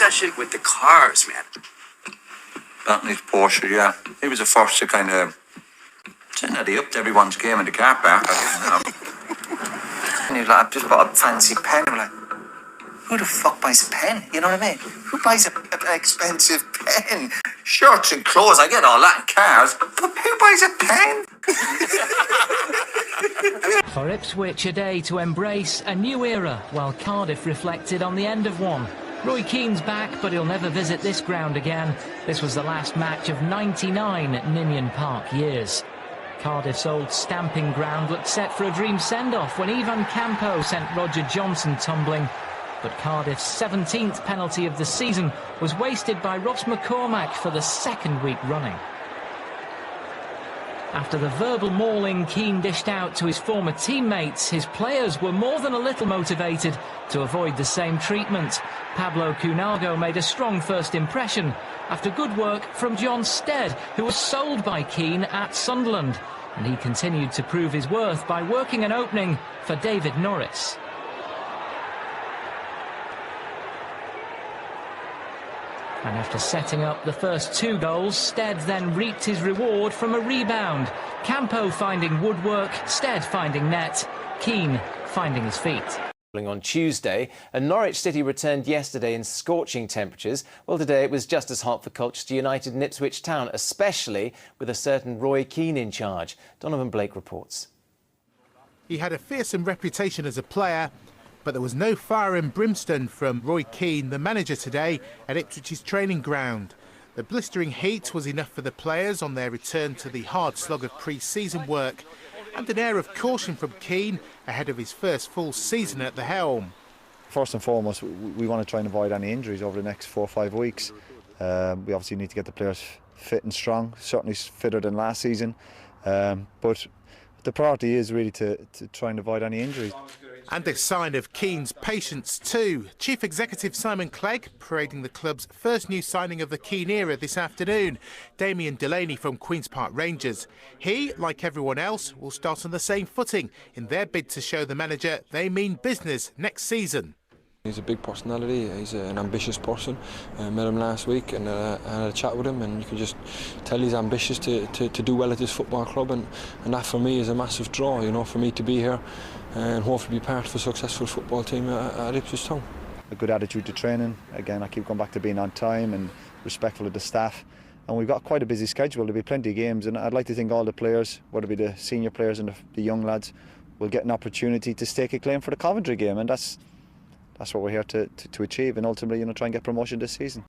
obsession with the cars, man. Bentley's Porsche, yeah. He was the first to kind of... Saying that he upped everyone's game in the car park. And he was like, I've just bought a fancy pen. I'm like, who the fuck buys a pen? You know what I mean? Who buys an expensive pen? Shirts and clothes, I get all that in cars. But who buys a pen? For Ipswich, a day to embrace a new era, while Cardiff reflected on the end of one. Roy Keane's back, but he'll never visit this ground again. This was the last match of 99 Ninian Park years. Cardiff's old stamping ground looked set for a dream send-off when Ivan Campo sent Roger Johnson tumbling. But Cardiff's 17th penalty of the season was wasted by Ross McCormack for the second week running. After the verbal mauling Keane dished out to his former teammates, his players were more than a little motivated to avoid the same treatment. Pablo Cunago made a strong first impression after good work from John Stead, who was sold by Keane at Sunderland. And he continued to prove his worth by working an opening for David Norris. And after setting up the first 2 goals, Stead then reaped his reward from a rebound. Campo finding woodwork, Stead finding net, Keane finding his feet. On Tuesday, and Norwich City returned yesterday in scorching temperatures. Well, today it was just as hot for Colchester United and Ipswich Town, especially with a certain Roy Keane in charge. Donovan Blake reports. He had a fearsome reputation as a player, but there was no fire and brimstone from Roy Keane, the manager, today at Ipswich's training ground. The blistering heat was enough for the players on their return to the hard slog of pre-season work, and an air of caution from Keane ahead of his first full season at the helm. First and foremost, we want to try and avoid any injuries over the next 4 or 5 weeks. We obviously need to get the players fit and strong, certainly fitter than last season. But the priority is really to try and avoid any injuries. And a sign of Keane's patience too. Chief Executive Simon Clegg parading the club's first new signing of the Keane era this afternoon, Damien Delaney from Queen's Park Rangers. He, like everyone else, will start on the same footing in their bid to show the manager they mean business next season. He's a big personality, he's an ambitious person. I met him last week and I had a chat with him, and you can just tell he's ambitious to do well at this football club, and that for me is a massive draw, you know, for me to be here and hopefully be part of a successful football team at Ipswich Town. A good attitude to training. Again, I keep going back to being on time and respectful of the staff. And we've got quite a busy schedule, there'll be plenty of games, and I'd like to think all the players, whether it be the senior players and the young lads, will get an opportunity to stake a claim for the Coventry game, and that's what we're here to achieve, and ultimately, you know, try and get promotion this season.